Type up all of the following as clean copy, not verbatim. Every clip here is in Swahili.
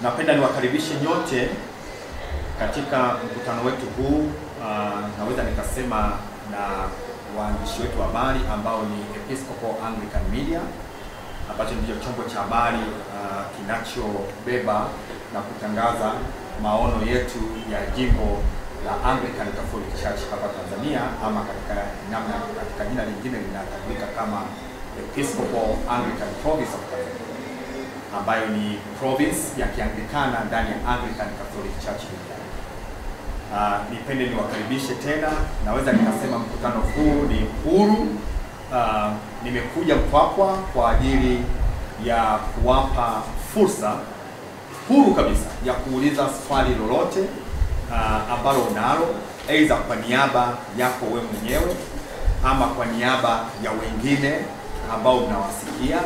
Napenda niwakaribishe nyote katika mkutano wetu huu. Naweza nikasema na waandishi wetu wa habari ambao ni Episcopal Anglican Media, ambacho ndio chombo cha habari kinachobeba na kutangaza maono yetu ya jimbo la Anglican Catholic Church hapa Tanzania, ama katika jina lingine linatambulika kama Episcopal Anglican Province of Tanzania, ambayo ni province ya Kianglikana ndani ya Anglican Catholic Church. Nipende niwakaribishe tena. Naweza nikasema mkutano huu ni huru. Nimekuja Mpwapwa kwa ajili ya kuwapa fursa huru kabisa ya kuuliza swali lolote ambalo unalo, aidha kwa niaba yako wewe mwenyewe ama kwa niaba ya wengine ambao unawasikia.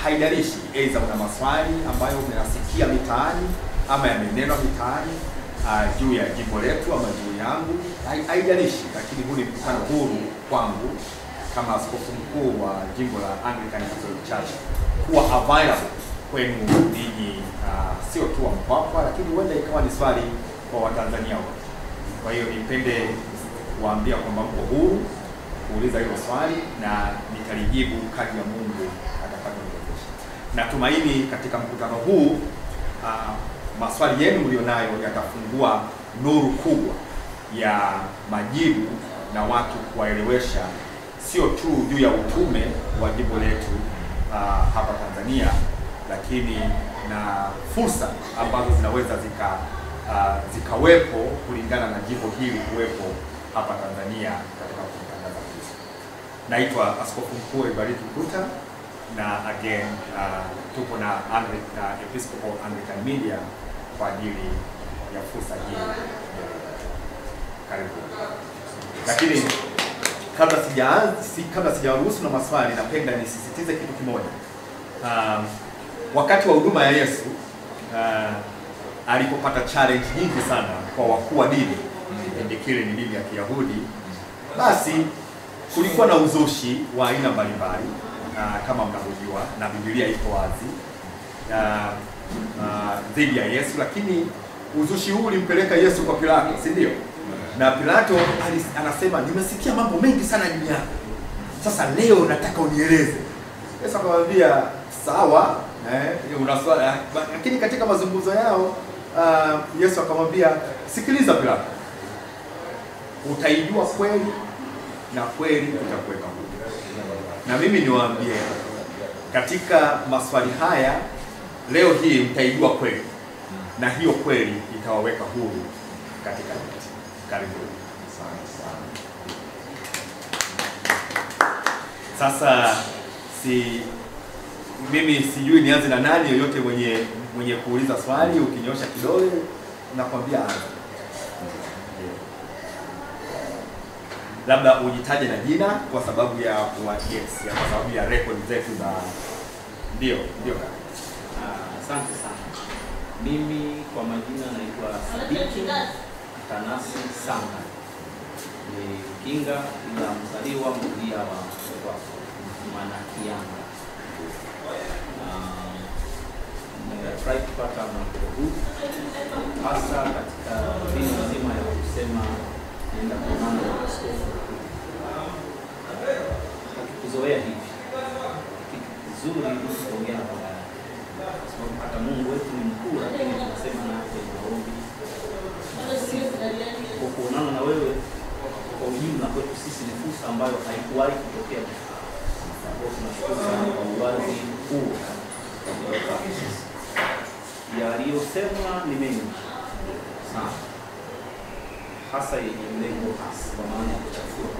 Haidarishi, aidha una maswali ambayo unayasikia mitaani ama yamenenwa mitaani juu ya jimbo letu ama juu yangu, haidarishi. Lakini huu ni mkutano huru kwangu kama askofu mkuu wa jimbo la Anglican Catholic Church kuwa available kwenu ninyi, sio tu wa Mpwapwa, lakini huenda ikawa ni swali kwa Watanzania wote. Kwa hiyo nipende kuambia kwamba mko huru kuuliza hilo swali na nitalijibu kadri ya Mungu atakaponiwezesha. Natumaini katika mkutano huu maswali yenu mlionayo yatafungua nuru kubwa ya majibu na watu kuwaelewesha sio tu juu ya utume wa jimbo letu hapa Tanzania, lakini na fursa ambazo zinaweza zikawepo kulingana na jimbo hili kuwepo hapa Tanzania katika kutangaza Kristo. Naitwa Askofu Mkuu Ibariki Kuta, na again tupo na Episcopal Anglican Media kwa ajili ya fursa hii. Karibu. Lakini kabla sijaruhusu na maswali, napenda nisisitize kitu kimoja. Wakati wa huduma ya Yesu alipopata challenge nyingi sana kwa wakuu wa dini, kile ni dini ya Kiyahudi, basi kulikuwa na uzushi wa aina mbalimbali kama mnavyojua, na Biblia iko wazi dhidi ya Yesu. Lakini uzushi huu ulimpeleka Yesu kwa Pilato, si ndio? Na Pilato anasema, nimesikia mambo mengi sana juu yako, sasa leo nataka unieleze. Yesu akamwambia sawa, una swali. Lakini katika mazungumzo yao Yesu akamwambia, sikiliza Pilato, utaijua kweli na kweli itakuweka huru. Na mimi niwaambie, katika maswali haya leo hii mtaijua kweli, na hiyo kweli itawaweka huru katika nchi. Karibu. Sasa mimi sijui nianze na nani. Yoyote mwenye kuuliza swali, ukinyosha kidole nakwambia anza. Labda ujitaje na jina kwa sababu ya kwa sababu ya record zetu za ndio. Asante sana. Mimi kwa majina naitwa Sadiki Tanasi Sanga. Ni Kinga ila mzaliwa mdia wa Mwanakianga. Nimefurahi kupata mwaliko huu hasa katika mbinu nzima ya kusema nenda kuonana na askofu. Kuzoea hivi kitu kizuri kuongea na baba yake, kwa sababu hata Mungu wetu ni mkuu, lakini tunasema na maombi kwa kuonana na wewe kwa ujumla kwetu sisi ni fursa ambayo haikuwahi kutokea. Kwa tunashukuru sana kwa uwazi huu. Yaliyosemwa ni mengi sana, hasa yenye mlengo hasa kwa maana ya kuchafua,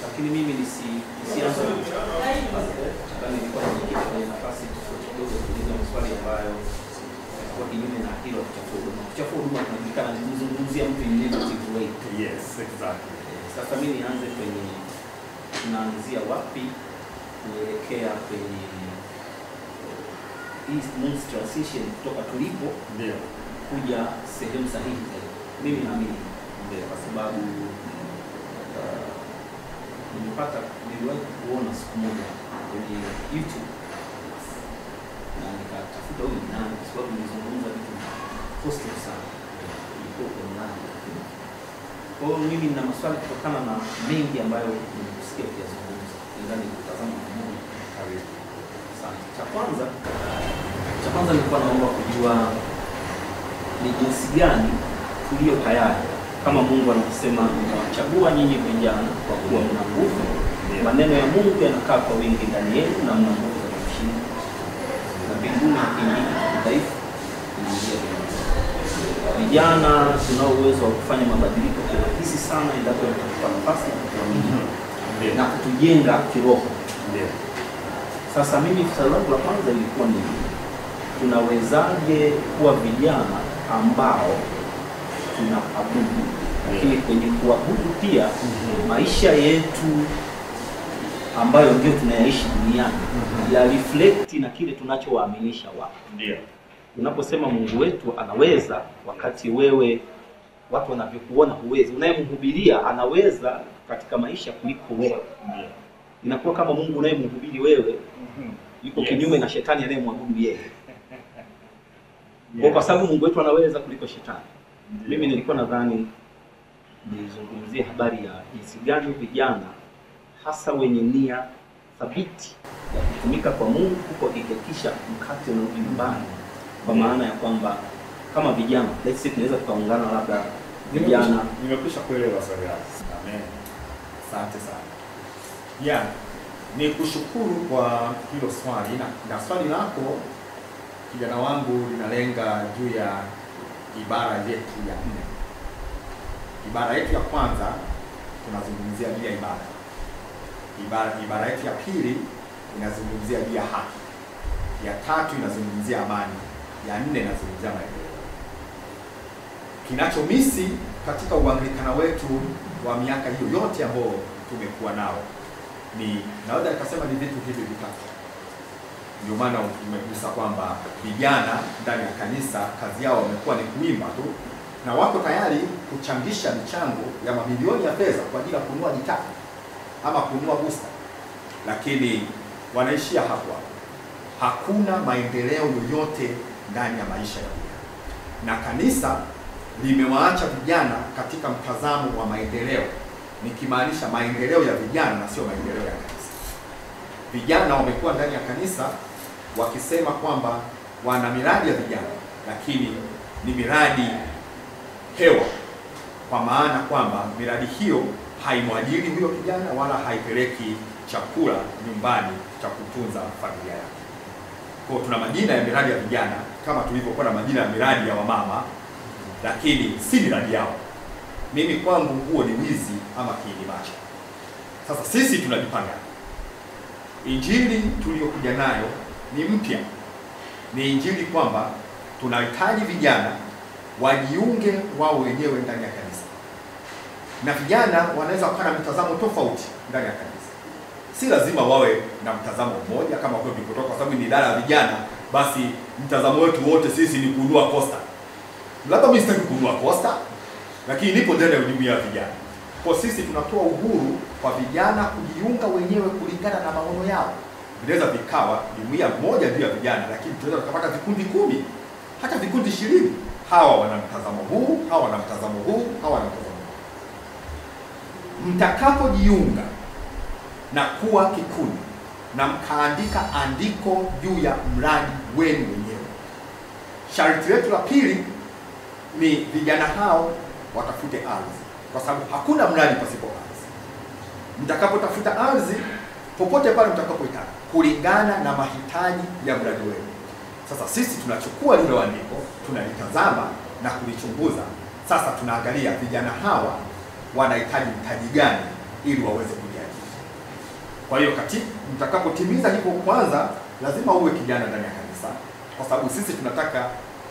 lakini mimi nisianze kama nilikuwa nikikita kwenye nafasi kidogo kuuliza maswali ambayo kwa kinyume na hilo kuchafua huduma. Kuchafua huduma tunajulikana ni kuzungumzia mtu in negative way. Yes, exactly. Sasa mimi nianze kwenye tunaanzia wapi kuelekea kwenye hii smooth transition kutoka tulipo ndio kuja sehemu sahihi zaidi. Mimi naamini ndio, kwa sababu niliwahi kuona siku moja kwenye YouTube na nikatafuta huyu nani positive sana. Kwa hiyo mimi nina maswali kutokana na mengi ambayo nimesikia ukiyazungumza. Ndani kutazama pamoja. Asante. Cha kwanza nilikuwa naomba kujua ni jinsi gani tulio tayari kama Mungu anasema nitawachagua nyinyi vijana kwa kuwa mna nguvu. Maneno ya Mungu yanakaa kwa wingi ndani yenu na mna nguvu za kushinda. Na mbinguni hakingiki dhaifu. Vijana tunao uwezo wa kufanya mabadiliko kwa rahisi sana endapo tutapata nafasi ya kutuamini na kutujenga kiroho. Sasa mimi swali langu la kwanza ilikuwa ni tunawezaje kuwa vijana ambao tunaabudu, lakini kwenye kuabudu pia maisha yetu ambayo ndio tunayaishi duniani ya reflect na kile tunachowaaminisha watu. Ndio. Unaposema Mungu wetu anaweza, wakati wewe watu wanavyokuona huwezi, unayemhubiria anaweza katika maisha kuliko wewe. Ndio. Inakuwa kama Mungu unayemhubiri wewe yuko kinyume na shetani anayemwabudu yeye. Kwa sababu Mungu wetu anaweza kuliko shetani. Mimi nilikuwa nadhani nizungumzie habari ya jinsi gani vijana hasa wenye nia thabiti ya kutumika kwa Mungu kuhakikisha mkate unarudi nyumbani. Kwa maana ya kwamba kama vijana let's say tunaweza tukaungana labda vijana. Nimekwisha kuelewa swali lako. Amen. Asante sana. Ni kushukuru kwa hilo swali na swali lako kijana wangu linalenga juu ya ibara yetu ya 4. Ibara yetu ya kwanza tunazungumzia juu ya ibara yetu ya pili inazungumzia juu ya haki. Ya tatu inazungumzia amani. Ya 4 inazungumzia maendeleo. Kinachomisi katika uanglikana wetu wa miaka hiyo yote ambao tumekuwa nao naweza nikasema ni vitu hivi vitatu. Ndio maana umegusa kwamba vijana ndani ya kanisa kazi yao wamekuwa ni kuimba tu na wako tayari kuchangisha michango ya mamilioni ya pesa kwa ajili ya kununua gitaa ama kununua booster, lakini wanaishia hapo. Hakuna maendeleo yoyote ndani ya maisha ya vijana, na kanisa limewaacha vijana katika mtazamo wa maendeleo, nikimaanisha maendeleo ya vijana na sio maendeleo ya kanisa. Vijana wamekuwa ndani ya kanisa wakisema kwamba wana miradi ya vijana, lakini ni miradi hewa, kwa maana kwamba miradi hiyo haimwajiri huyo kijana wala haipeleki chakula nyumbani cha kutunza familia yake. Kwa tuna majina ya miradi ya vijana kama tulivyokuwa na majina ya miradi ya wamama, lakini si miradi yao. Mimi kwangu huo ni wizi ama kiini macho. Sasa sisi tunajipanga. Injili tuliyokuja nayo ni mpya. Ni injili kwamba tunahitaji vijana wajiunge wao wenyewe ndani ya kanisa. Na vijana wanaweza kuwa na mtazamo tofauti ndani ya kanisa. Si lazima wawe na mtazamo mmoja kama kwa kutoka, kwa sababu ni idara ya vijana, basi mtazamo wetu wote sisi ni kununua Costa. Labda mimi sitaki kununua Costa, lakini nipo ndani ya jumuiya ya vijana. Kwa sisi tunatoa uhuru kwa vijana kujiunga wenyewe kulingana na maono yao. Vinaweza vikawa jumuiya moja ndio ya vijana, lakini tunaweza kupata vikundi 10, hata vikundi 20. Hawa wana mtazamo huu, hawa wana mtazamo huu, hawa wana mtazamo huu. Mtakapojiunga na kuwa kikundi na mkaandika andiko juu ya mradi wenu wenyewe, sharti letu la pili ni vijana hao watafute ardhi, kwa sababu hakuna mradi pasipo ardhi. Mtakapotafuta ardhi popote pale mtakapoitaka kulingana na mahitaji ya mradi wenu. Sasa sisi tunachukua lile andiko, tunalitazama na kulichunguza. Sasa tunaangalia vijana hawa wanahitaji mtaji gani ili waweze kujiajiri. Kwa hiyo mtakapotimiza hivyo, kwanza lazima uwe kijana ndani ya kanisa, kwa sababu sisi tunataka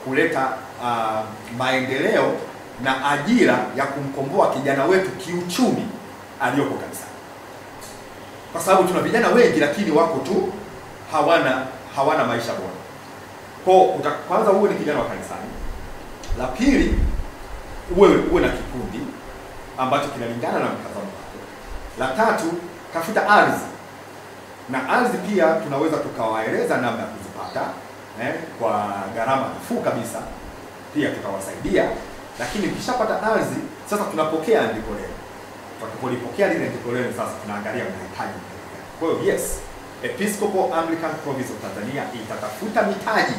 kuleta maendeleo na ajira ya kumkomboa kijana wetu kiuchumi aliyoko kanisani. Kwa sababu tuna vijana wengi lakini wako tu hawana maisha bora. Kwa kwanza uwe ni kijana wa kanisani. La pili, uwe na kikundi ambacho kinalingana na mtazamo wako. La tatu, tafuta ardhi. Na ardhi pia tunaweza tukawaeleza namna ya kuzipata kwa gharama nafuu kabisa. pia tutawasaidia. Lakini ukishapata ardhi sasa tunapokea andiko lenu. Tunapolipokea lile andiko lenu sasa tunaangalia mnahitaji gani. Kwa hiyo yes, Episcopal Anglican Province of Tanzania itatafuta mitaji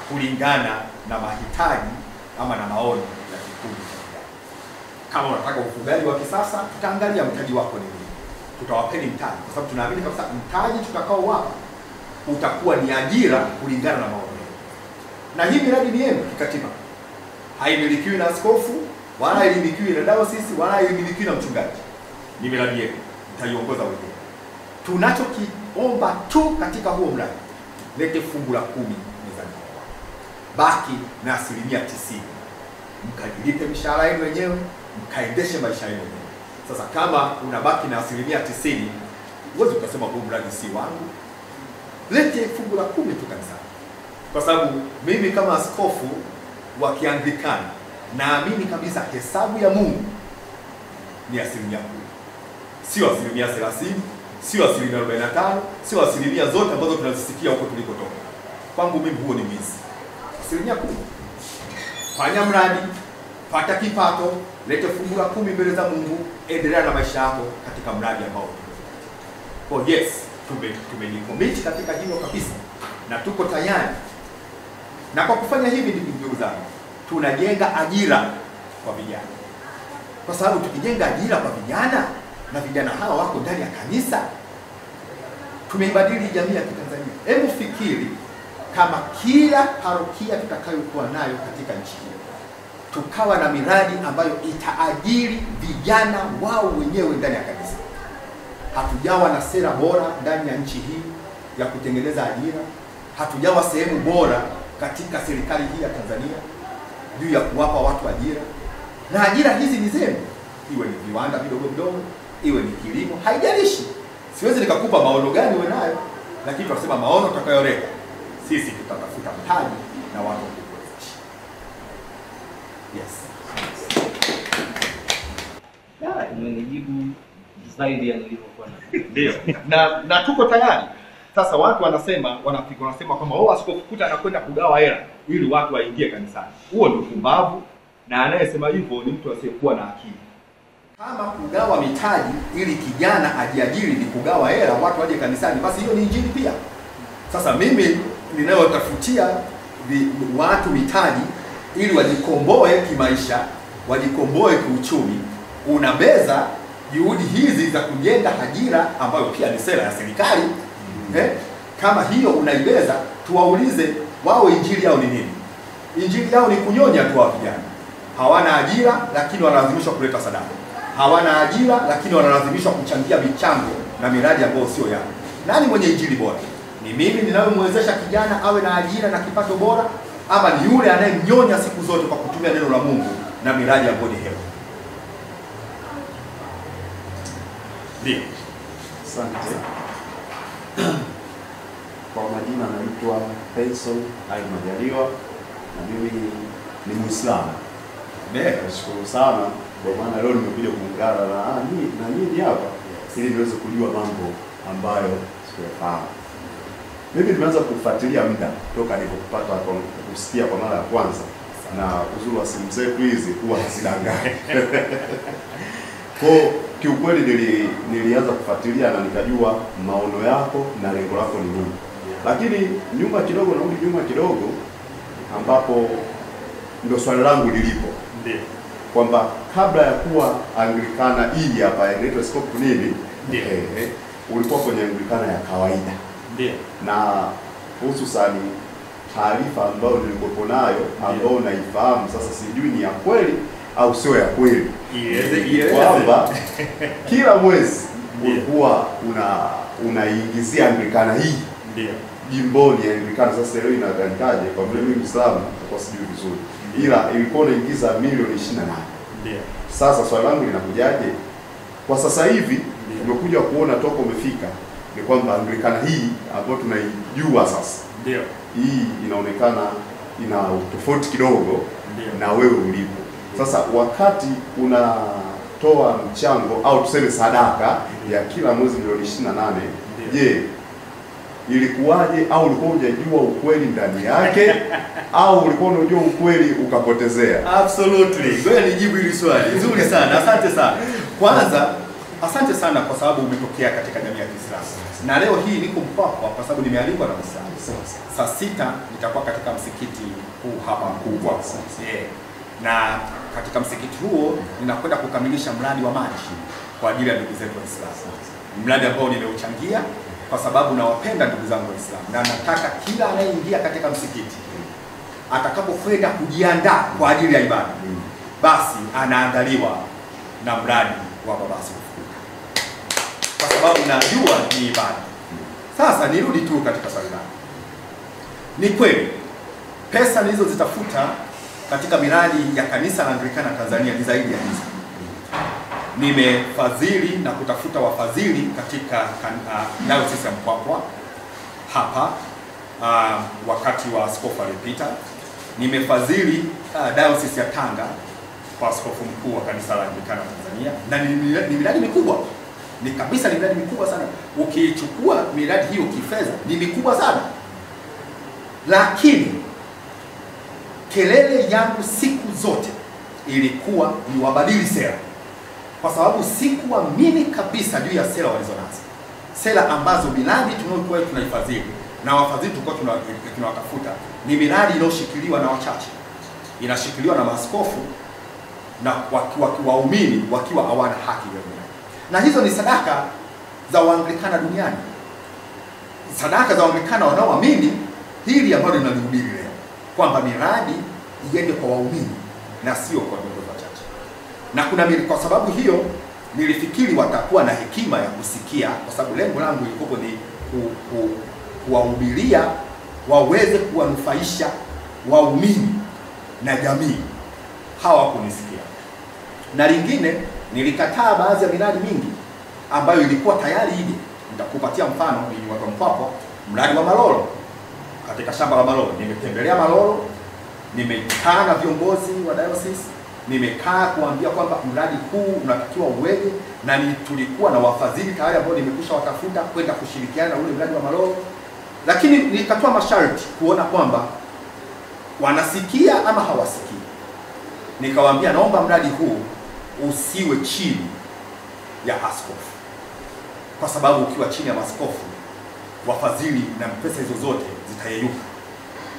kulingana na mahitaji ama na maono ya kikundi cha vijana. Kama unataka ufugaji wa kisasa, tutaangalia mtaji wako ni nini. Tutawapeni mtaji kwa sababu tunaamini kabisa mtaji tutakao wapa utakuwa ni ajira kulingana na maono yenu. Na hii miradi ni yenu kikatiba. Haimilikiwi na askofu, wala haimilikiwi na dayosisi, wala haimilikiwi na mchungaji. Ni miradi yenu, mtaiongoza wenyewe. Tunachokiomba tu katika huo mradi, lete fungu la 10 mezani. Baki na 90%. Mkajilipe mishahara yenu wenyewe, mkaendeshe maisha yenu wenyewe. Sasa kama unabaki na 90%, uweze ukasema huu mradi si wangu. Lete fungu la 10 tu kanisani. Kwa sababu mimi kama askofu wa Kianglikana naamini kabisa hesabu ya Mungu ni 10%. Sio 30%, sio 45%, sio 10% zote ambazo tunazisikia huko tulikotoka. Kwangu mimi huo ni wizi. 10%. Fanya mradi, pata kipato, lete fungu la 10 mbele za Mungu, endelea na maisha yako katika mradi ambao kwa yes, tumejicommit katika hilo kabisa na tuko tayari. Na kwa kufanya hivi ndugu zangu, tunajenga ajira kwa vijana. Kwa sababu tukijenga ajira kwa vijana na vijana hawa wako ndani ya kanisa, tumeibadili jamii ya Kitanzania. Hebu fikiri kama kila parokia tutakayokuwa nayo katika nchi hii tukawa na miradi ambayo itaajiri vijana wao wenyewe ndani ya kanisa. Hatujawa na sera bora ndani ya nchi hii ya kutengeneza ajira. Hatujawa sehemu bora katika serikali hii ya Tanzania juu ya kuwapa watu ajira. Na ajira hizi ni zenu. Iwe ni viwanda vidogo vidogo, iwe ni kilimo, haijalishi. Siwezi nikakupa maono gani uwe nayo, lakini tunasema maono tutakayoleta sisi tutatafuta mtaji na watu kuwezesha. Yes. Nimejibu zaidi ya nilivyokuwa ndio. Na tuko tayari. Sasa watu wanasema kwamba askofu Kuta anakwenda kugawa hela ili watu waingie kanisani. Huo ndio pumbavu, na anayesema hivyo ni mtu asiyekuwa na akili. Kama kugawa mitaji ili kijana ajiajiri ni kugawa hela watu waje kanisani, basi hiyo ni injili pia. Sasa mimi ninayotafutia watu mitaji ili wajikomboe kimaisha, wajikomboe kiuchumi, unabeza juhudi hizi za kujenga ajira ambayo pia ni sera ya serikali. Kama hiyo unaibeza, tuwaulize wao injili yao ni nini? Injili yao ni kunyonya tu wa vijana. Hawana ajira lakini wanalazimishwa kuleta sadaka. Hawana ajira lakini wanalazimishwa kuchangia michango na miradi ambayo sio yao. Nani mwenye injili bora? Ni mimi ninayomwezesha kijana awe na ajira na kipato bora, ama ni yule anayemnyonya siku zote kwa kutumia neno la Mungu na miradi ambayo ni hewa? Ndio. Asante. Kwa majina naitwa Benson Ali Majaliwa na mimi ni Muislamu. Nashukuru sana kwa maana leo nimekuja kuungana na nyinyi hapa ili niweze kujua mambo ambayo sikuyafahamu. Mimi nimeanza kufuatilia muda toka nilipopata kusikia kwa mara ya kwanza, na uzuri wa simu zetu hizi huwa hazidanganyi. Kwa kiukweli nilianza kufuatilia na nikajua maono yako na lengo lako ni nini. Lakini narudi nyuma kidogo ambapo ndio swali langu lilipo. Ndio. Kwamba kabla ya kuwa Anglikana hii hapa inaitwa Skopu nini? Ndio. Ulikuwa kwenye Anglikana ya kawaida. Ndio. Na hususani taarifa ambayo nilikuwa nayo ambayo naifahamu sasa, sijui ni ya kweli au sio ya kweli. Kwamba kila mwezi ulikuwa unaingizia Anglikana hii. Ndio. Jimboni ya Anglikana. Sasa leo inaganikaje kwa vile mimi Muislamu kwa sijui vizuri. Ila ilikuwa inaingiza milioni 28. Ndio. Sasa swali langu linakujaje? Kwa sasa hivi nimekuja kuona toka umefika ni kwamba Anglikana hii ambayo tunaijua sasa. Ndio. Hii inaonekana ina tofauti kidogo na wewe ulipo. Sasa wakati unatoa mchango au tuseme sadaka ya kila mwezi milioni 28, je, ilikuwaje, au ulikuwa hujajua ukweli ndani yake au ulikuwa unajua ukweli ukapotezea? Absolutely. Ngoja nijibu hili swali. Nzuri sana. Asante sana. Kwanza asante sana kwa sababu umetokea katika jamii ya Kiislamu. Na leo hii niko Mpwapwa kwa sababu nimealikwa na Waislamu. Saa 6 nitakuwa katika msikiti huu hapa mkubwa. Na katika msikiti huo ninakwenda kukamilisha mradi wa maji kwa ajili ya ndugu zetu Waislamu. Mradi ambao nimeuchangia kwa sababu nawapenda ndugu zangu Waislamu na nataka kila anayeingia katika msikiti atakapokwenda kujiandaa kwa ajili ya ibada basi anaandaliwa na mradi wa Baba Askofu, kwa sababu najua ni ibada. Sasa nirudi tu katika swali langu. Ni kweli pesa nilizozitafuta katika miradi ya kanisa la Anglikana Tanzania ni zaidi ya hizo. Nimefadhili na kutafuta wafadhili katika Dayosisi ya Mpwapwa hapa wakati wa askofu aliyepita. Nimefadhili Dayosisi ya Tanga kwa askofu mkuu wa kanisa la Anglikana Tanzania, na ni miradi mikubwa. Ni kabisa ni miradi mikubwa sana. Ukichukua miradi hiyo kifedha ni mikubwa sana. Lakini kelele yangu siku zote ilikuwa ni wabadili sera, kwa sababu sikuamini kabisa juu ya sera walizonazo, sera ambazo miradi tunayokuwa tunaifadhili na wafadhili tulikuwa tunawatafuta ni miradi inayoshikiliwa na wachache, inashikiliwa na maaskofu na waumini wakiwa hawana haki wenyewe. Na hizo ni sadaka za Waanglikana duniani, sadaka za Waanglikana wanaoamini hili ambalo linalihubiri leo, kwamba miradi iende kwa waumini na sio kwa viongozi wachache. Na kwa sababu hiyo nilifikiri watakuwa na hekima ya kusikia, kwa sababu lengo langu lilikuwa ni kuwahubiria waweze kuwanufaisha waumini na jamii. Hawakunisikia. Na lingine, nilikataa baadhi ya miradi mingi ambayo ilikuwa tayari ije. Nitakupatia mfano, ni watu wa Mpwapwa, mradi wa Malolo. Katika shamba la Malolo nimetembelea Malolo, nimekaa na viongozi wa dayosisi, nimekaa kuambia kwamba mradi huu unatakiwa uweje, na tulikuwa na wafadhili tayari ambao nimekusha watafuta kwenda kushirikiana na ule mradi wa Malolo. Lakini nikatoa masharti kuona kwamba wanasikia ama hawasikii. Nikawaambia naomba mradi huu usiwe chini ya askofu, kwa sababu ukiwa chini ya askofu wafadhili na pesa hizo zote zitayeyuka.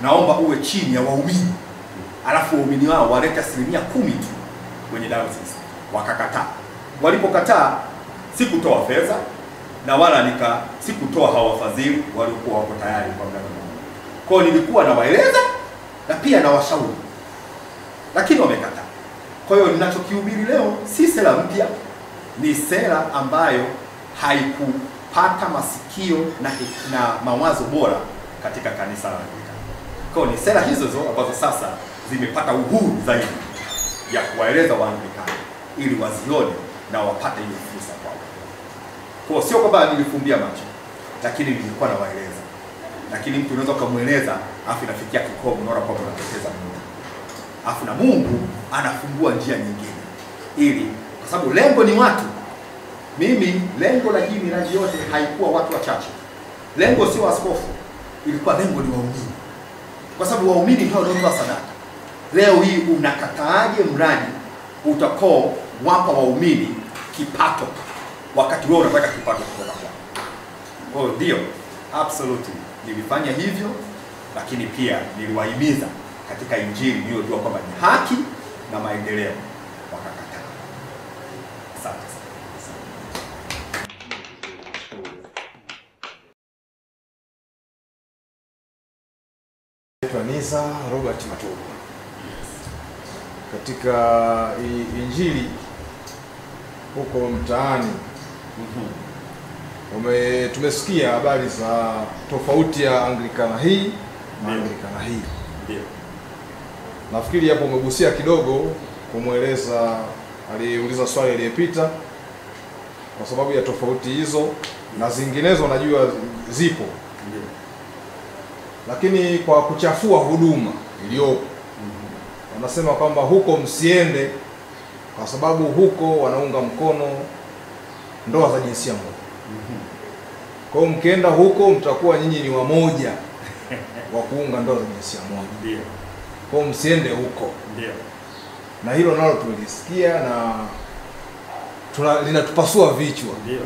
Naomba uwe chini ya waumini, alafu waumini wao walete 10% tu kwenye dayosisi. Wakakataa. Walipokataa, sikutoa fedha na wala sikutoa hawa wafadhili waliokuwa wako tayari kwa mradi huu. Kwa hiyo nilikuwa nawaeleza na pia na washauri, lakini wamekataa. Kwa hiyo ninachokihubiri leo si sera mpya, ni sera ambayo haikupata masikio na mawazo bora katika kanisa la Anglikana. Kwa hiyo ni sera hizo ambazo sasa zimepata uhuru zaidi ya kuwaeleza Waanglikana ili wazione na wapate hiyo fursa kwao. Kwa hiyo sio kwamba nilifumbia macho, lakini nilikuwa nawaeleza. Lakini mtu unaweza kumueleza afu inafikia kikomo, unaona kwamba unapoteza muda. Afu na Mungu anafungua njia nyingine, ili kwa sababu lengo ni watu. Mimi lengo la hii miradi yote haikuwa watu wachache. Lengo sio askofu, ilikuwa lengo ni waumini. Kwa sababu waumini ndio wanaotoa sadaka. Leo hii unakataaje mradi utakao wapa waumini kipato wakati wewe unataka kipato kutoka kwao? Kwa hiyo ndio, absolutely nilifanya hivyo, lakini pia niliwahimiza katika Injili niliyojua kwamba ni haki na maendeleo, wakakataa. Asante. Nisa Robert Matogo. Katika Injili huko mtaani tumesikia habari za tofauti ya Anglikana hii na Anglikana hii. Ndio. Nafikiri hapo umegusia kidogo kumweleza aliyeuliza swali aliyepita, kwa sababu ya tofauti hizo na zinginezo najua zipo. Ndio. Lakini kwa kuchafua huduma iliyopo, wanasema kwamba huko msiende kwa sababu huko wanaunga mkono ndoa za jinsia moja. Kwa hiyo mkienda huko mtakuwa nyinyi ni wamoja wa kuunga ndoa za jinsia moja. Ndio. Kwa hiyo msiende huko. Ndio. Na hilo nalo tulisikia na linatupasua vichwa. Ndio.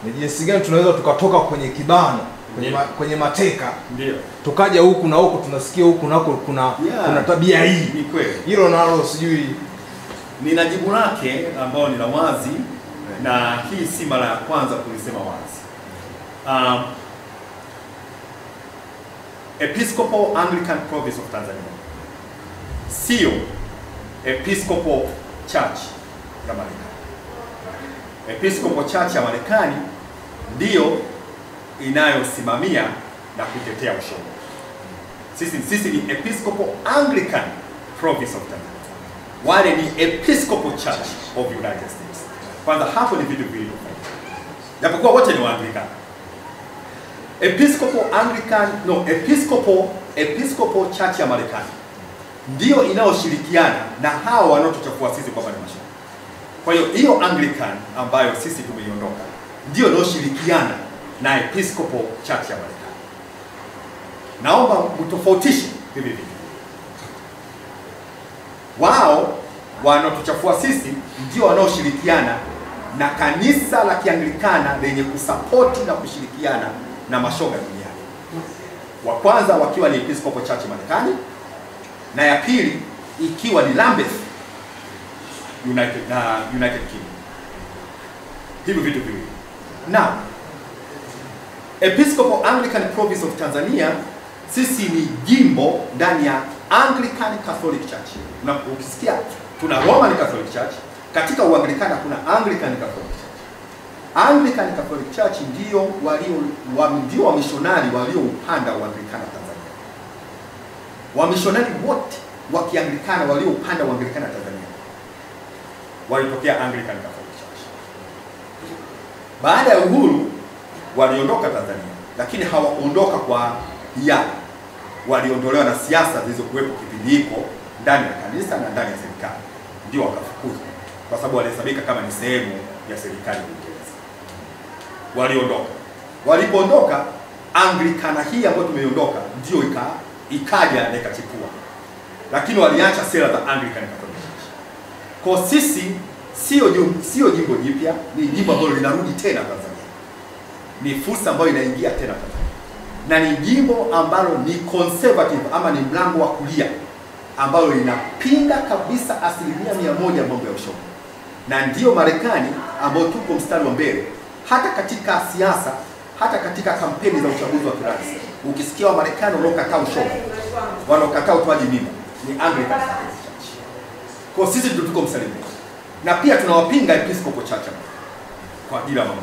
Ni jinsi gani tunaweza tukatoka kwenye kibano, kwenye mateka. Ndio. Tukaja huku na huku tunasikia huku nako kuna tabia hii. Ni kweli. Hilo nalo sijui nina jibu lake ambao ni la wazi na hii si mara ya kwanza kulisema wazi. Episcopal Anglican Province of Tanzania sio Episcopal Church ya Marekani. Episcopal Church ya Marekani ndiyo inayosimamia na kutetea ushoga. Sisi ni Episcopal Anglican Province of Tanzania. Wale ni Episcopal Church of United States. Kwanza hapo ni vitu viwili tofauti. Japokuwa wote ni Waanglikana. Episcopal Church ya Marekani ndio inayoshirikiana na hao wanaotuchafua sisi kwa bani mashoga. Kwa hiyo Anglican ambayo sisi tumeiondoka ndio inayoshirikiana na Episcopal Church ya Marekani. Naomba mtofautishe hivi vitu. Wao wanaotuchafua sisi ndio wanaoshirikiana na kanisa la Kianglikana lenye kusapoti na kushirikiana na mashoga duniani. Wa kwanza wakiwa ni Episcopal Church Marekani na ya pili ikiwa ni Lambeth United Kingdom. Hivi vitu viwili. Now, Episcopal Anglican Province of Tanzania sisi ni jimbo ndani ya Anglican Catholic Church. Na ukisikia tuna Roman Catholic Church, katika Uanglikana kuna Anglican Catholic Church. Anglican Catholic Church ndio wamishonari walioupanda Uanglikana Tanzania. Wamishonari wote wa Kianglikana walioupanda Uanglikana Tanzania walitokea Anglican Catholic Church. Baada ya uhuru waliondoka Tanzania, lakini hawakuondoka kwa hiari. Waliondolewa na siasa zilizokuwepo kipindi hiko ndani ya kanisa na ndani ya serikali. Ndio wakafukuzwa kwa sababu walihesabika kama ni sehemu ya serikali ya Uingereza. Waliondoka. Walipoondoka, Anglikana hii ambayo tumeiondoka ndio ikaja na ikachipua. Lakini waliacha sera za Anglican Catholic Church. Kwa sisi sio jimbo jipya, ni jimbo ambalo linarudi tena Tanzania. Ni fursa ambayo inaingia tena Tanzania. Na ni jimbo ambalo ni conservative ama ni mlango wa kulia ambalo linapinga kabisa 100% mambo ya ushoga. Na ndio Marekani ambao tuko mstari wa mbele hata katika siasa, hata katika kampeni za uchaguzi wa kirais. Ukisikia wa Marekani wanaokataa ushoga, wanaokataa utoaji mimba ni Anglican Church. Kwa sisi ndio tuko mstari mbele. Na pia tunawapinga Episcopal Church kwa ajili ya mambo.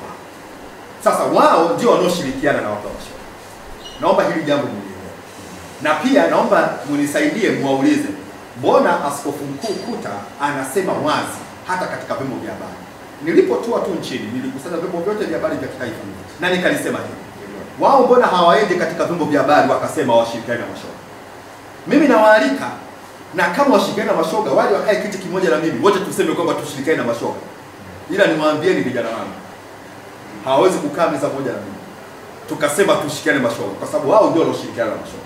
Sasa wao ndio wanaoshirikiana na watu wa ushoga. Naomba hili jambo mlielewe. Na pia naomba munisaidie muwaulize, mbona Askofu Mkuu Kuta anasema wazi hata katika vyombo vya habari. Nilipotua tu nchini, nilikusanya vyombo vyote vya habari vya kitaifa na nikalisema hivi. Wao mbona hawaendi katika vyombo vya habari wakasema washirikiane na mashoga? Mimi nawaalika, na kama washirikiane na mashoga wale wakae kiti kimoja na mimi, wote tuseme kwamba tushirikiane na mashoga. Ila niwaambieni vijana wangu, hawawezi kukaa meza moja na mimi tukasema tushirikiane mashoga, kwa sababu wao ndio wanaoshirikiana na mashoga.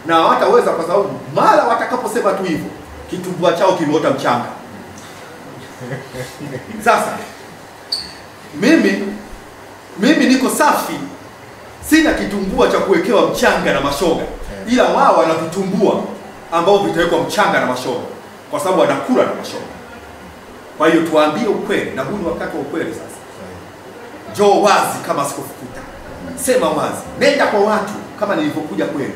Na hawataweza, kwa sababu mara watakaposema tu hivyo, kitumbua chao kimeota mchanga. Sasa mimi niko safi, sina kitumbua cha kuwekewa mchanga na mashoga, ila wao wana vitumbua ambao vitawekwa mchanga na mashoga, kwa sababu wanakula na mashoga. Kwa hiyo tuambie ukweli, na huu ni wakati wa ukweli sasa. Njoo wazi kama Askofu Kuta. Sema wazi. Nenda kwa watu kama nilivyokuja kwenu.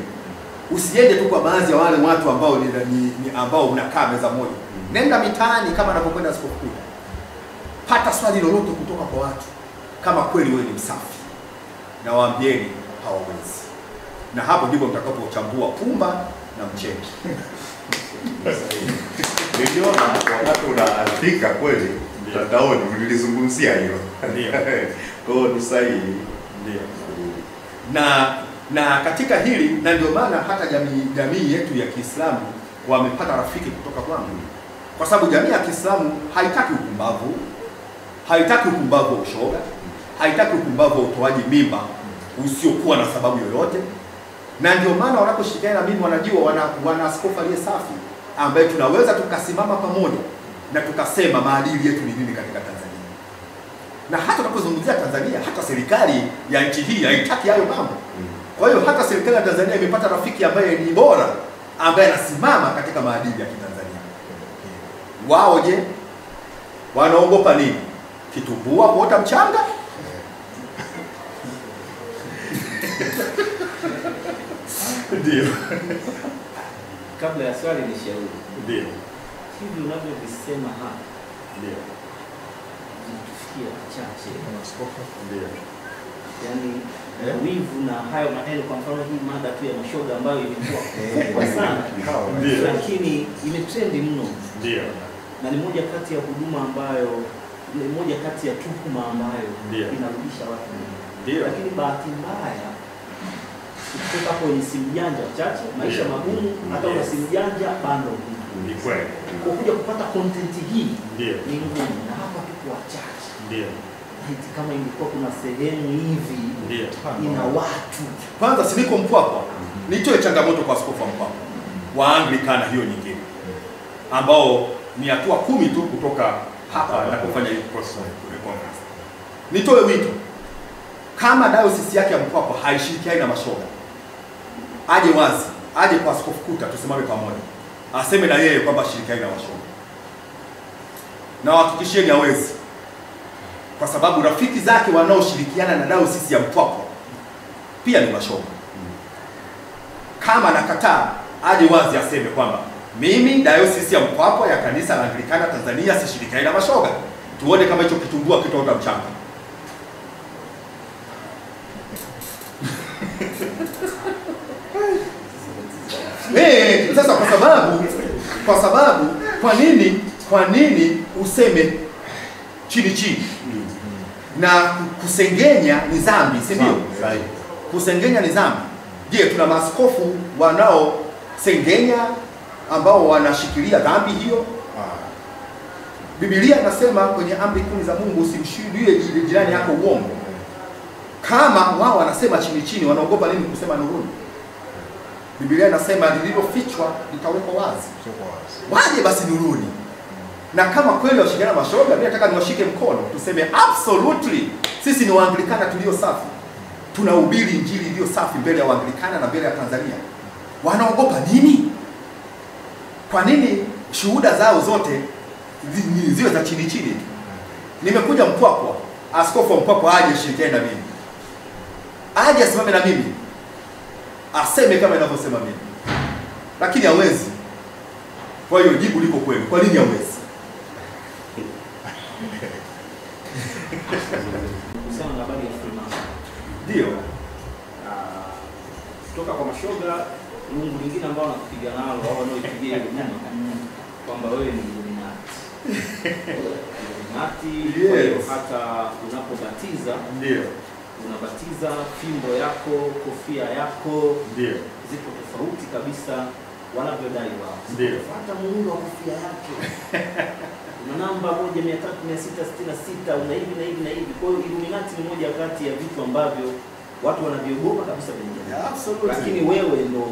Usiende tu kwa baadhi ya wale watu ambao ni ambao unakaa meza moja. Nenda mitaani kama anapokwenda Askofu Kuta. Pata swali lolote kutoka kwa watu kama kweli wewe ni msafi. Na waambieni hawawezi. Na hapo ndipo mtakapochambua pumba na mcheke. Niliona wakati unaandika kweli mtandaoni ulilizungumzia hilo. Ndio. Kwa hiyo ni sahihi. Ndio. Na katika hili, na ndio maana hata jamii yetu ya Kiislamu wamepata rafiki kutoka kwangu. Kwa sababu jamii ya Kiislamu haitaki upumbavu, haitaki upumbavu wa ushoga, haitaki upumbavu wa utoaji mimba usiokuwa na sababu yoyote, na ndio maana wanaposhirikiana na mimi wanajua wana askofu aliye safi ambaye tunaweza tukasimama pamoja na tukasema maadili yetu ni nini katika Tanzania. Na hata tunapozungumzia Tanzania, hata serikali ya nchi hii haitaki hayo mambo. Kwa hiyo hata serikali ya Tanzania imepata rafiki ambaye ni bora, ambaye anasimama katika maadili ya Kitanzania. Wao je, wanaogopa nini? Kitumbua kuota mchanga? Ndio. Kabla ya swali ni shauri. Ndio. Hivi unavyovisema hapa. Ndio. Tufikia chache. Ndio. Yaani wivu na hayo maneno, kwa mfano hii mada tu ya mashoga ambayo ilikuwa kubwa sana, lakini imetrendi mno. Ndio. Na ni moja kati ya huduma ambayo, ni moja kati ya tuhuma ambayo inarudisha watu wengi. Ndio. Lakini bahati mbaya kutoka kwenye simu janja chache, maisha magumu, hata una simu janja bando. Ni kweli. Kwa kuja kupata content hii ni ngumu, na hapa tuko wachache. Ndio. Kama ingekuwa kuna sehemu hivi ina watu. Kwanza si niko Mpwapwa, nitoe changamoto kwa askofu wa Mpwapwa, Waanglikana hiyo nyingine, ambao ni hatua 10 tu kutoka hapa na kufanya hii conference. Nitoe wito, kama dayosisi yake ya Mpwapwa haishirikiani na mashoga, aje wazi, aje kwa Askofu Kuta, tusimame pamoja, aseme na yeye kwamba shirikiani na mashoga. Na wahakikishieni hawezi, kwa sababu rafiki zake wanaoshirikiana na dayosisi ya Mpwapwa pia ni mashoga. Kama nakataa, aje wazi aseme kwamba mimi dayosisi ya Mpwapwa ya kanisa la Anglikana Tanzania sishirikiani na mashoga. Tuone kama hicho kitumbua kitaota mchanga. Sasa kwa sababu kwa nini useme chini na kusengenya ni dhambi, si ndio? Kusengenya ni dhambi. Je, tuna maaskofu wanaosengenya ambao wanashikilia dhambi hiyo? Biblia inasema kwenye amri 10 za Mungu, usimshuhudie jirani yako uongo. Kama wao wanasema chini, wanaogopa nini kusema nuruni? Biblia inasema lililofichwa litawekwa wazi. Waje basi nuruni. Na kama kweli washikana mashoga, mimi nataka niwashike mkono, tuseme absolutely sisi ni Waanglikana tulio safi. Tunahubiri injili iliyo safi mbele ya Waanglikana na mbele ya Tanzania. Wanaogopa nini? Kwa nini shuhuda zao zote ziwe za chini? Nimekuja Mpwapwa, askofu wa Mpwapwa aje shirikiane na mimi. Aje asimame na mimi. Aseme kama ninavyosema mimi. Lakini hawezi. Kwa hiyo jibu liko kwenu. Kwa nini hawezi? Kusema habari ya Freemason. Ndio. Kutoka kwa mashoga, lungu lingine ambao wanakupiga nalo au wanaoipigia ile nyama kwamba wewe ni Illuminati. Illuminati, kwa hiyo hata unapobatiza unabatiza fimbo yako, kofia yako ziko tofauti kabisa wanavyodai wao. Hata muundo wa kofia yake una namba 13666, una hivi na hivi na hivi. Kwa hiyo Illuminati ni moja kati ya vitu ambavyo watu wanaviogopa kabisa kwenye jamii. Lakini wewe ndo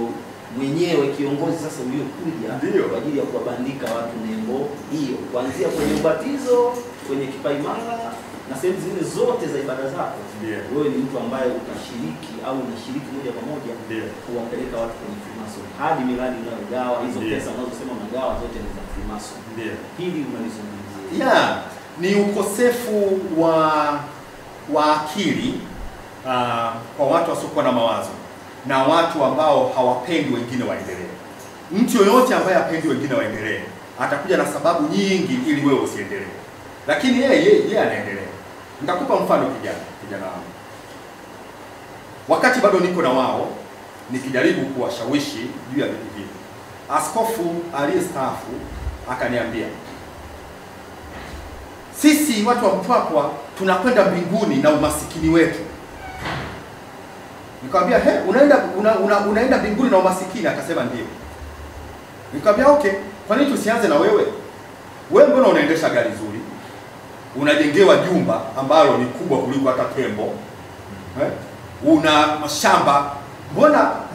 mwenyewe kiongozi sasa uliokuja kwa ajili ya kuwabandika watu nembo hiyo, kuanzia kwenye ubatizo, kwenye kipaimara na sehemu zingine zote za ibada zako. Wewe ni mtu ambaye utashiriki au unashiriki moja kwa moja kuwapeleka watu kwenye Freemason. Hadi miradi unayogawa, hizo pesa unazosema unagawa zote ni za Freemason. Hili unalizungumzia? Ni ukosefu wa akili kwa watu wasiokuwa na mawazo na watu ambao hawapendi wengine waendelee. Mtu yoyote ambaye hapendi wengine waendelee atakuja na sababu nyingi ili wewe usiendelee. Lakini yeye anaendelea. Nitakupa mfano kijana wangu. Wakati bado niko na wao, nikijaribu kuwashawishi juu ya vitu hivi, askofu aliyestaafu akaniambia, sisi watu wa Mpwapwa tunakwenda mbinguni na umasikini wetu. Nikamwambia, unaenda mbinguni na umasikini? Akasema ndio. Nikamwambia, okay, kwa nini tusianze na wewe? Wewe mbona unaendesha gari zuri? Unajengewa jumba ambalo ni kubwa kuliko hata tembo. una mashamba.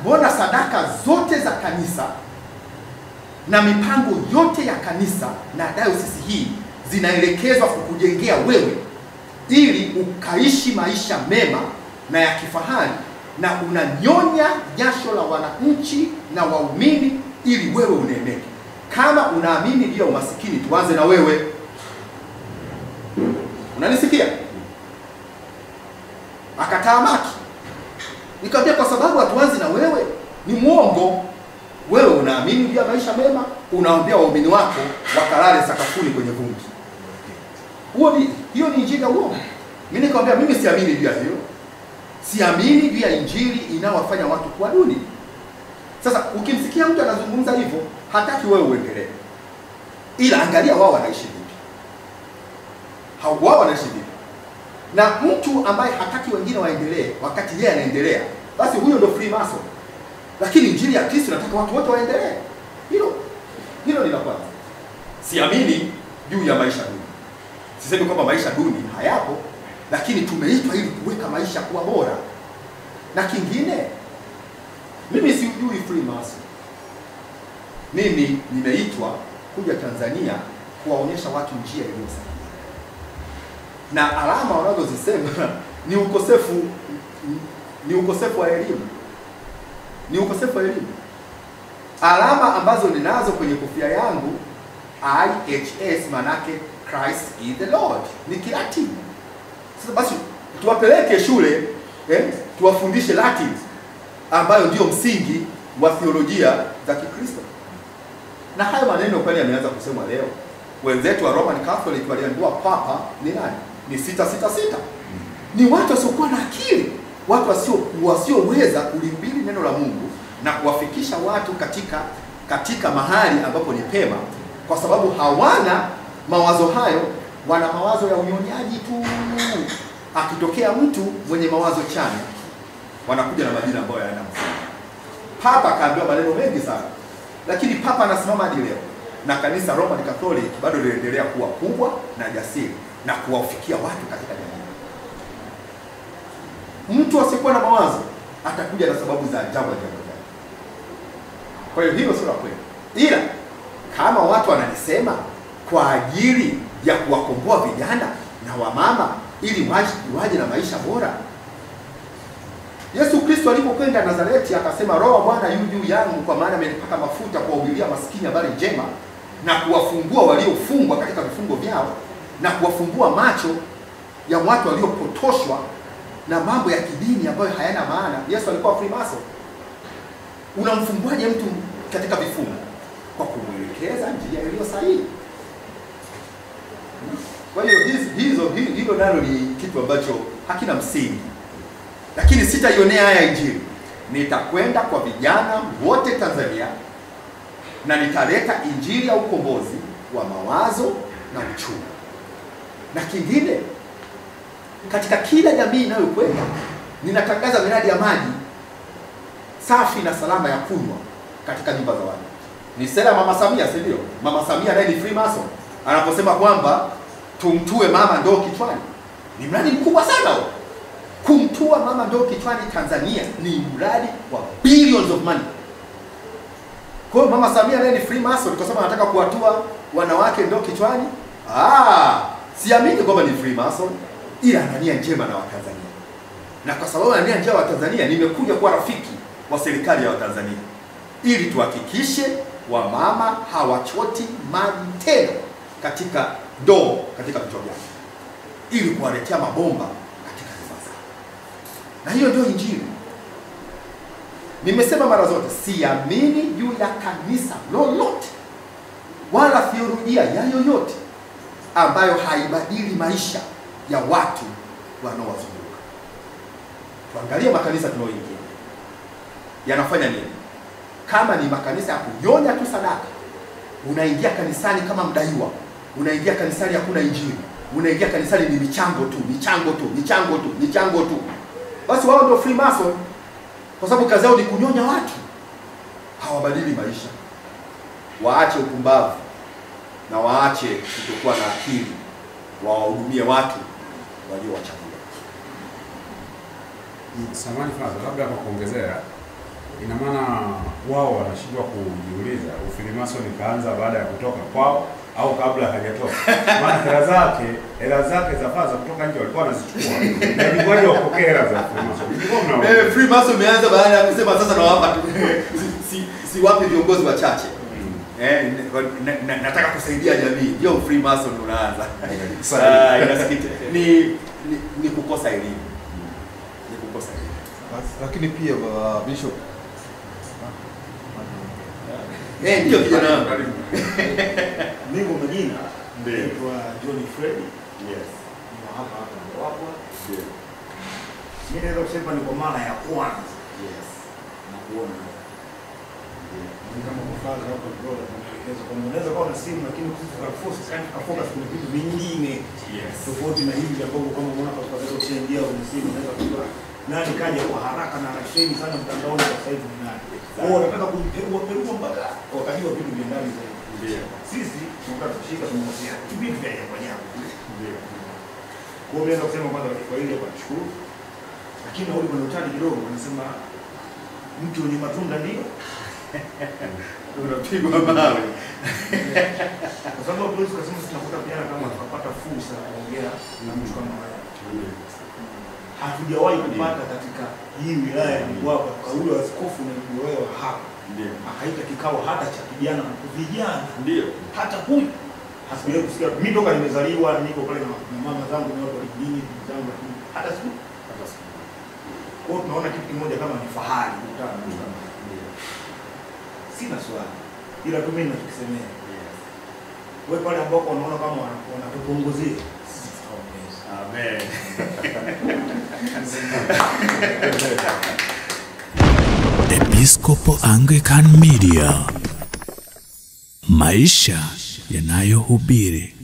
Mbona sadaka zote za kanisa na mipango yote ya kanisa na dayosisi hii zinaelekezwa kukujengea wewe ili ukaishi maisha mema na ya kifahari, na unanyonya jasho la wananchi na waumini ili wewe uneemeke. Kama unaamini juu ya umasikini, tuanze na wewe. Unanisikia? Akatamaki. Nikamwambia kwa sababu hatuanzi na wewe, ni muongo. Wewe unaamini juu ya maisha mema, unaambia waumini wako wakalale sakafuni kwenye vumbi. Hiyo ni injili ya uongo. Mimi nikamwambia mimi siamini juu ya hiyo. Siamini juu ya injili inawafanya watu kuwa duni. Sasa ukimsikia mtu anazungumza hivyo, hataki wewe uendelee. Ila angalia wao wanaishi vipi. Wao wanaishi vipi. Na mtu ambaye hataki wengine waendelee wakati yeye anaendelea, basi huyo ndio Freemason. Lakini injili ya Kristo nataka watu wote waendelee. Hilo ni la kwanza. Siamini juu ya maisha duni. Sisemi kwamba maisha duni hayapo, lakini tumeitwa ili kuweka maisha kuwa bora. Na kingine, mimi sijui Freemason. Mimi nimeitwa kuja Tanzania kuwaonyesha watu njia iliyo sahihi. Na alama wanazozisema ni ukosefu wa elimu. Ni ukosefu wa elimu. Alama ambazo ninazo kwenye kofia yangu, IHS, manake Christ is the Lord, ni Kilatini. Sasa basi tuwapeleke shule, tuwafundishe Latin ambayo ndio msingi wa theolojia za Kikristo. Na hayo maneno kweli yameanza kusemwa leo. Wenzetu wa Roman Catholic waliambiwa papa ni nani? Ni 666. Ni watu wasiokuwa na akili, watu wasioweza kulihubiri neno la Mungu na kuwafikisha watu katika mahali ambapo ni pema, kwa sababu hawana mawazo hayo, wana mawazo ya unyonyaji tu. Akitokea mtu mwenye mawazo chanya, wanakuja na majina ambayo hayana msingi. Papa kaambiwa maneno mengi sana, lakini papa anasimama hadi leo, na kanisa Roman Catholic bado linaendelea kuwa kubwa na jasiri na kuwafikia watu katika jamii. Mtu asiyekuwa na mawazo atakuja na sababu za ajabu. Kwa hiyo hilo sio la kweli. Ila kama watu wananisema kwa ajili ya kuwakomboa vijana na wamama ili waje na maisha bora. Yesu Kristo alipokwenda Nazareti akasema, Roho wa Bwana yu juu yangu, kwa maana amenipaka mafuta kuwahubiria maskini habari njema, na kuwafungua waliofungwa katika vifungo vyao, na kuwafumbua macho ya watu waliopotoshwa na mambo ya kidini ambayo hayana maana. Yesu alikuwa Freemason. Unamfunguaje mtu katika vifungo? Kwa kumwelekeza njia iliyo sahihi. Kwa hiyo hilo nalo ni kitu ambacho hakina msingi. Lakini sitaionea haya injili. Nitakwenda kwa vijana wote Tanzania na nitaleta injili ya ukombozi wa mawazo na uchumi. Na kingine, katika kila jamii inayokwenda ninatangaza miradi ya maji safi na salama ya kunywa katika nyumba za watu. Ni sera Mama Samia, si ndio? Mama Samia naye ni Freemason. Anaposema kwamba tumtue mama ndoo kichwani, ni mradi mkubwa sana huo. Kumtua mama ndoo kichwani Tanzania ni mradi wa billions of money. Kwa hiyo Mama Samia naye ni Freemason kwa sababu anataka kuwatua wanawake ndoo kichwani. Siamini kwamba ni Freemason, ila ana nia njema na Watanzania. Na kwa sababu ana nia njema wa Tanzania, nimekuja kuwa rafiki wa serikali ya Watanzania ili tuhakikishe wamama hawachoti maji tena katika ndoo katika vichwa vyao, ili kuwaletea mabomba katika nyumba zao. Na hiyo ndio injili. Nimesema mara zote, siamini juu ya kanisa lolote wala theolojia ya yoyote ambayo haibadili maisha ya watu wanaowazunguka. Tuangalie makanisa tunayoingia yanafanya nini. Kama ni makanisa ya kunyonya tu sadaka, unaingia kanisani kama mdaiwa, unaingia kanisani hakuna injili, unaingia kanisani ni michango tu, basi wao ndio Freemason, kwa sababu kazi yao ni kunyonya watu, hawabadili maisha. Waache upumbavu na waache kutokuwa na akili, wawahudumie watu waliowachagua. Samahani Father, labda kwa kuongezea, ina maana wao wanashindwa kujiuliza Freemason kaanza baada ya kutoka kwao au kabla hajatoka. Maana hela zake za faza kutoka nje walikuwa wanazichukua. Na ni wale wapokea hela za Freemason. Freemason imeanza baada ya kusema sasa nawapa si wapi viongozi wachache. Nataka kusaidia jamii. Ndio Freemason unaanza. Ni kukosa elimu. Lakini pia Bishop ndio kijana wangu. Mimi kwa majina ndio John Fred. Yes. Ni hapa wapo. Ndio. Mimi naweza kusema ni kwa mara ya kwanza. Yes. Na kuona. Ndio. Kama mfano hapo bora tunaelekeza kwa unaweza kuwa na simu lakini ukifocus kwenye vitu vingine. Yes. Tofauti na hivi ambavyo kama unaona kwa sababu ushaingia kwenye simu unaweza kujua nani kaja kwa haraka na anasheni sana mtandaoni kwa sasa hivi ni nani. Wao wanataka kuiperua mpaka wakajua vitu vya ndani zaidi. Ndio. Sisi tunataka kushika tunawasia vitu vya ajabu. Ndio. Kwa hiyo naweza kusema kwanza kwa ile kwa kushukuru. Lakini na ule kwa utani kidogo wanasema mtu wenye matunda ndio unapigwa mawe. Kwa sababu polisi kasema tunakuta vijana kama tukapata fursa ya kuongea na mtu kama wewe. Hatujawahi kupata katika hii wilaya ya Mgwapa kwa ule askofu na mgoeo hapa. Ndio. Akaita kikao hata cha vijana. Ndio. Hata huyu hasijawahi kusikia. Mimi toka nimezaliwa niko pale na mama zangu na watu wa dini zangu lakini hata siku. Kwa hiyo tunaona kitu kimoja kama ni fahari kukutana na mtu kama huyu. Sina swali. Ila tu mimi nachokisemea. Wewe pale ambao wanaona kama wanatupunguzia. Amen. Episcopal Anglican Media, maisha yanayohubiri.